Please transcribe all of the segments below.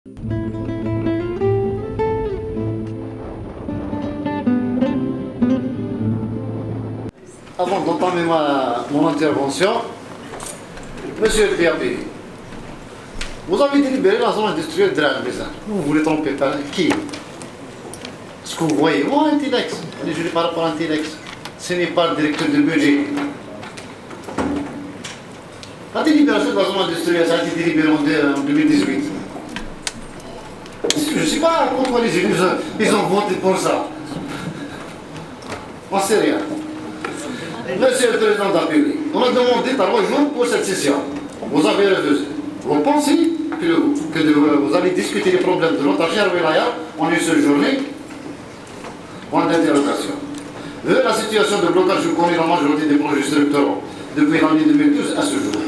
Avant d'entamer mon intervention, Monsieur le PRP, vous avez délibéré la zone industrielle de la maison. Vous voulez tromper par qui? Ce que vous voyez, moi, un Telex, on est jugé par rapport à un Telex. Ce n'est pas le directeur de budget. La délibération de la zone industrielle, ça a été délibéré en 2018. Je ne sais pas pourquoi les élus ils ont voté pour ça. On ne sait rien. Monsieur le Président de la République, on a demandé 3 jours pour cette session. Vous avez refusé. Vous pensez que vous allez discuter les problèmes de notre chère Wilaya en une seule journée? Point d'interrogation. Vu la situation de blocage, je connais la majorité des projets structurants depuis l'année 2012 à ce jour.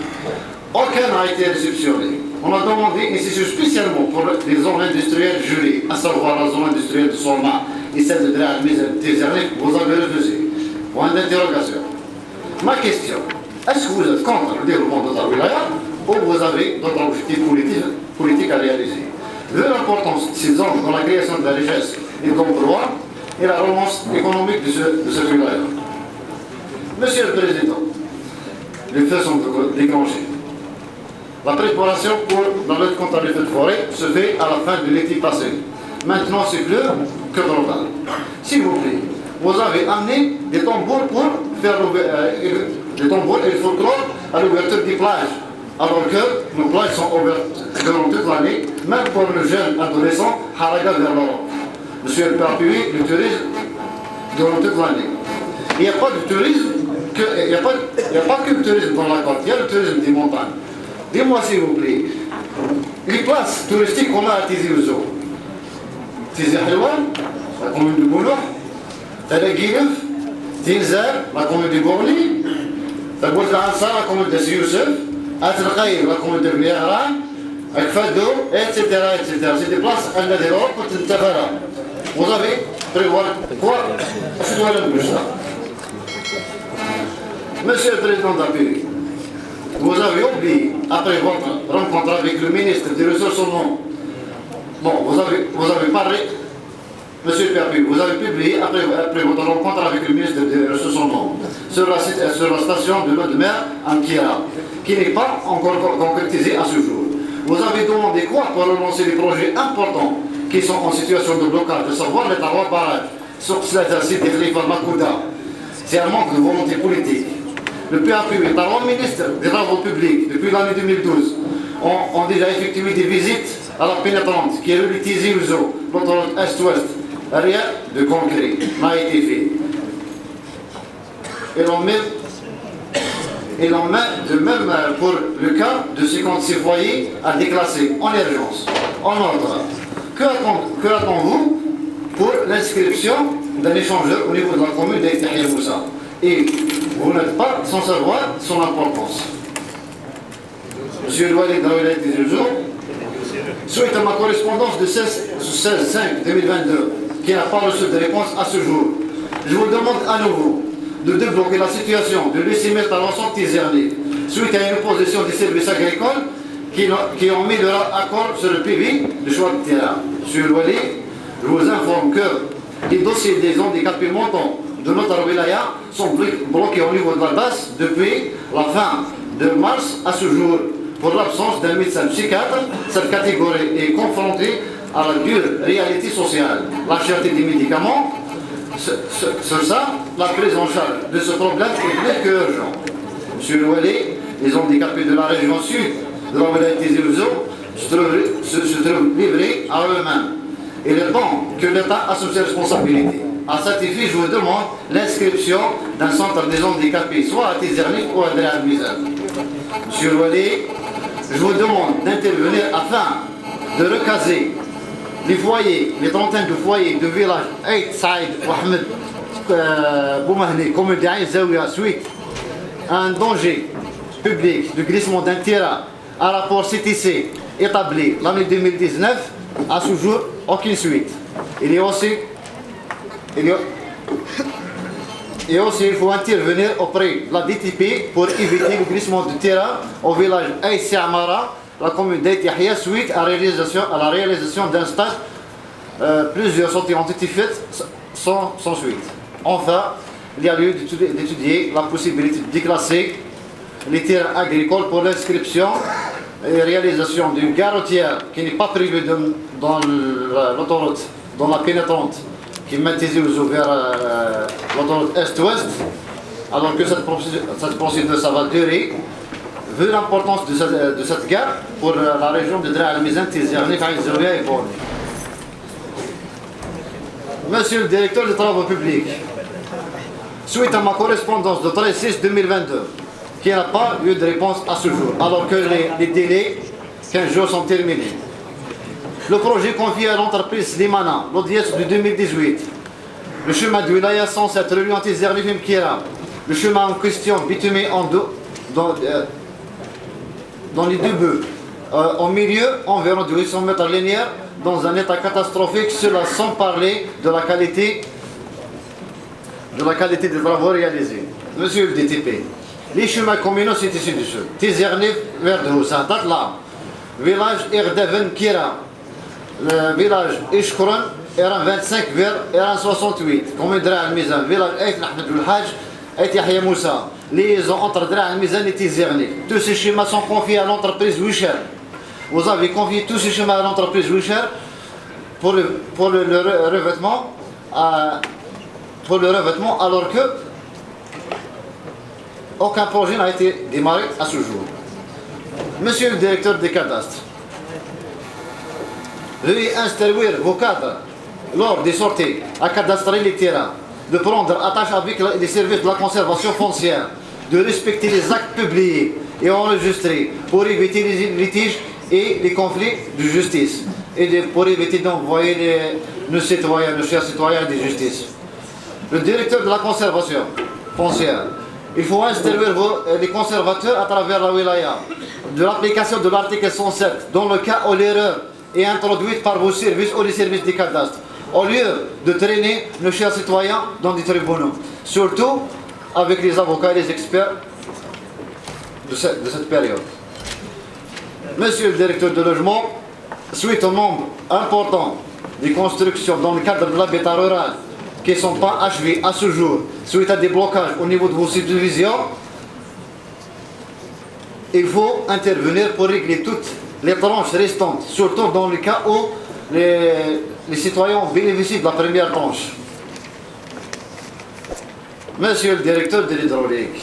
Aucun n'a été réceptionné. On a demandé une session spécialement pour les zones industrielles gelées, à savoir la zone industrielle de Solma et celle de Dréal-Mézernic. Vous avez refusé. Point d'interrogation. Ma question, est-ce que vous êtes contre le développement de la wilaya ou vous avez d'autres objectifs politiques à réaliser? Vu l'importance de ces zones dans la création de la richesse et de l'emploi et la relance économique de cette wilaya. Monsieur le Président, les feux sont déclenchés. La préparation pour la lutte contre les feux de forêt se fait à la fin de l'été passé. Maintenant, c'est plus que trop tard. S'il vous plaît, vous avez amené des tambours pour faire des tambours et le folklore à l'ouverture des plages, alors que nos plages sont ouvertes durant toute l'année, même pour le jeune adolescent Haraga vers l'Europe. Monsieur le Président, le tourisme durant toute l'année. Il n'y a pas de tourisme, il n'y a pas que le tourisme dans la côte, il y a le tourisme des montagnes. Dis-moi s'il vous plaît, les places touristiques qu'on a à Tizi Ouzou, Tizi Helwan, la commune de Boulogne, Talaguinef, Tinzar, la commune de Bourli, Tabout Ansar, la commune de Youssef, Atraqaïr, la commune de Miaran, Akfado, etc. C'est des places à l'Europe pour Tintafara. Vous avez prévu quoi? Je dois le plus ça. Monsieur le Président de la République, vous avez oublié, après votre rencontre avec le ministre des Ressources humaines, bon, vous avez parlé, Monsieur le PRP, vous avez publié, après votre rencontre avec le ministre des Ressources humaines, sur la station de l'eau de mer en Kira, qui n'est pas encore concrétisée à ce jour. Vous avez demandé quoi pour relancer les projets importants qui sont en situation de blocage, de savoir les 3 barrages sur le site de Khalifa Makouda. C'est un manque de volonté politique. Le PAP et 3 ministres des Travaux publics, depuis l'année 2012, ont déjà effectué des visites à la pénétrante qui relie Tizi Ouzou, l'autoroute Est-Ouest. Rien de concret n'a été fait. Et l'on met de même pour le cas de 56 foyers à déclasser en urgence, en ordre. Que attend-vous pour l'inscription d'un échangeur au niveau de la commune d'Aïtahia Moussa? Et vous n'êtes pas sans savoir son importance. Monsieur le Walid Daoulet des Ouzou, suite à ma correspondance de 16/5/2022, qui n'a pas reçu de réponse à ce jour, je vous demande à nouveau de débloquer la situation, de laisser mettre à l'ensemble Tizerni, suite à une opposition des services agricoles qui ont mis leur accord sur le PV de choix de terrain. Monsieur le Walid, je vous informe que les dossiers des handicapés montants de notre wilaya sont bloqués au niveau de la base depuis la fin de mars à ce jour pour l'absence d'un médecin psychiatre. Cette catégorie est confrontée à la dure réalité sociale, la cherté des médicaments. Sur ça, la prise en charge de ce problème est plus qu'urgent. Monsieur le Walid, les handicapés de la région sud de la wilaya Tizi Ouzou se trouvent livrés à eux-mêmes. Il est temps que l'État assume ses responsabilités. À cet effet, je vous demande l'inscription d'un centre des handicapés, soit à Tizernik ou à Dréal-Mézernic. Monsieur le Walid, je vous demande d'intervenir afin de recaser les foyers, les trentaines de foyers de village Aït Saïd Ahmed Boumahni, commune d'Aïn Zaouia, suite à un danger public de glissement d'un terrain à rapport CTC établi l'année 2019, à ce jour, aucune suite. Il faut intervenir auprès de la DTP pour éviter le glissement de terrain au village Aït Amara, la commune d'Aït Yahya suite à la réalisation d'un stage. Plusieurs sorties ont été faites sans suite. Enfin, il y a lieu d'étudier la possibilité de déclasser les terrains agricoles pour l'inscription et réalisation d'une gare routière qui n'est pas prévue dans l'autoroute, dans la pénétrante qui mène Tizi Ouzou vers l'autoroute Est-Ouest, alors que cette procédure ça va durer, vu l'importance de cette gare pour la région de Dra al-Mizan, Tizi Ouzou et Borne. Monsieur le directeur des travaux publics, suite à ma correspondance de 13/6/2022, qui n'a pas eu de réponse à ce jour, alors que les délais 15 jours sont terminés. Le projet confié à l'entreprise Slimana, l'audience de 2018, le chemin de Wilaya censé être relié entre Zerlif et Mkira, le chemin en question bitumé dans les deux bœufs, au milieu environ de 800 mètres linéaires, dans un état catastrophique, cela sans parler de la qualité des travaux réalisés. Monsieur le DTP, les chemins communaux sont ici dessus. Tizernif vers Droussa, Tatla, village Erdeven Kira, le village Ishkouran, R25 vers R68, commune Dra al-Mizan, village Aït Ahmed Haj, Aït Yahya Moussa, liaison entre Dra al-Mizan et Tizernif. Tous ces schémas sont confiés à l'entreprise Wisher. Vous avez confié tous ces schémas à l'entreprise Wisher pour le revêtement, alors que aucun projet n'a été démarré à ce jour. Monsieur le directeur des cadastres, veuillez instruire vos cadres lors des sorties à cadastrer les terrains, de prendre attache avec les services de la conservation foncière, de respecter les actes publiés et enregistrés pour éviter les litiges et les conflits de justice, et pour éviter d'envoyer nos chers citoyens de justice. Le directeur de la conservation foncière, il faut instruire les conservateurs à travers la wilaya de l'application de l'article 107 dans le cas où l'erreur est introduite par vos services ou les services des cadastres, au lieu de traîner nos chers citoyens dans des tribunaux, surtout avec les avocats et les experts de cette période. Monsieur le directeur de logement, suite au nombre important des constructions dans le cadre de l'habitat rural qui ne sont pas achevées à ce jour, suite à des blocages au niveau de vos subdivisions, il faut intervenir pour régler toutes les tranches restantes, surtout dans le cas où les citoyens bénéficient de la première tranche. Monsieur le directeur de l'hydraulique,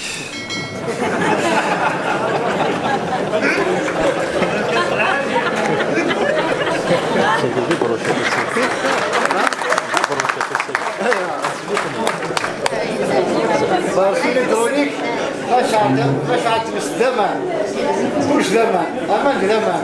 l'hydraulique, مشعت بالزمن مش زمن أمان زمن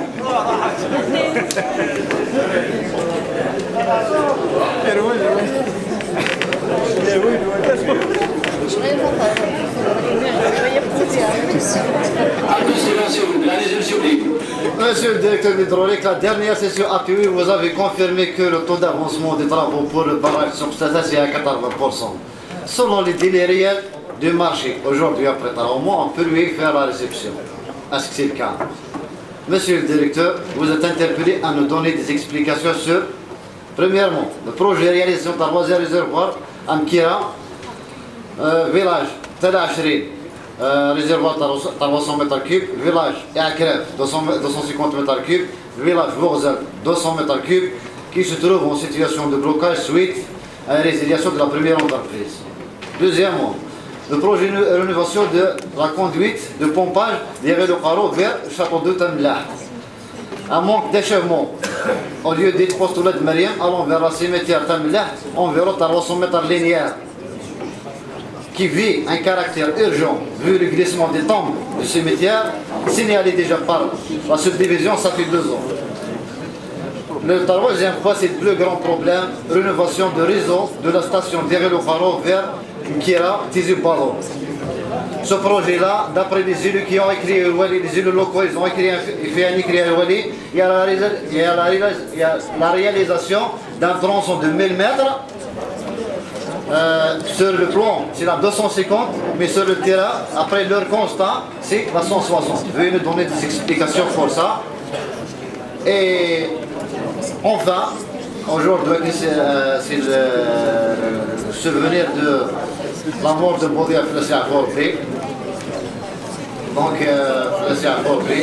Monsieur le directeur de l'hydraulique, la dernière session APU, vous avez confirmé que le taux d'avancement des travaux pour le barrage sur Stata est à 80%. Selon les délais réels du marché, aujourd'hui après au moins on peut lui faire la réception. Est-ce que c'est le cas? Monsieur le directeur, vous êtes interpellé à nous donner des explications sur, premièrement, le projet réalisé par Wazir Réservoir à Mkira, village Tala Ashri, réservoir 300 mètres cubes, village Akref 250 mètres cubes, village Vourzel 200 mètres cubes, qui se trouve en situation de blocage suite à la résiliation de la première entreprise. Deuxièmement, le projet de rénovation de la conduite de pompage des le carreau vers le château de Tamlah. Un manque d'achèvement. Au lieu d'être postulé de Mariam, allant vers le cimetière Tamlah, environ 300 mètres linéaires, qui vit un caractère urgent, vu le glissement des tombes du cimetière, signalé déjà par la subdivision, ça fait 2 ans. Le troisième fois, c'est le plus grand problème, rénovation de réseau de la station d'Erel-le-Kharo vers Mkira, Tizi Ouzou. Ce projet-là, d'après les élus qui ont écrit les élus locaux, ils ont écrit un écrit à Wali, il y a la réalisation d'un tronçon de 1000 mètres. Sur le plan, c'est la 250, mais sur le terrain, après leur constat, c'est la 160. Veuillez nous donner des explications pour ça. Et enfin, aujourd'hui, c'est le souvenir de la mort de Boudia Flassia Forbi. Donc, Flassia Forbi.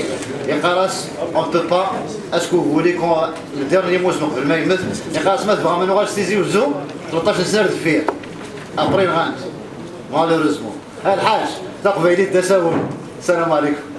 Et Khalas, on ne peut pas. Est-ce que vous voulez qu'on. Le dernier mot, je ne peux pas le mettre. Et Khalas, maintenant, on va saisir le zoo. 13 سنة فيه. Après, malheureusement. الحاج تقبيلي التساؤل. السلام عليكم.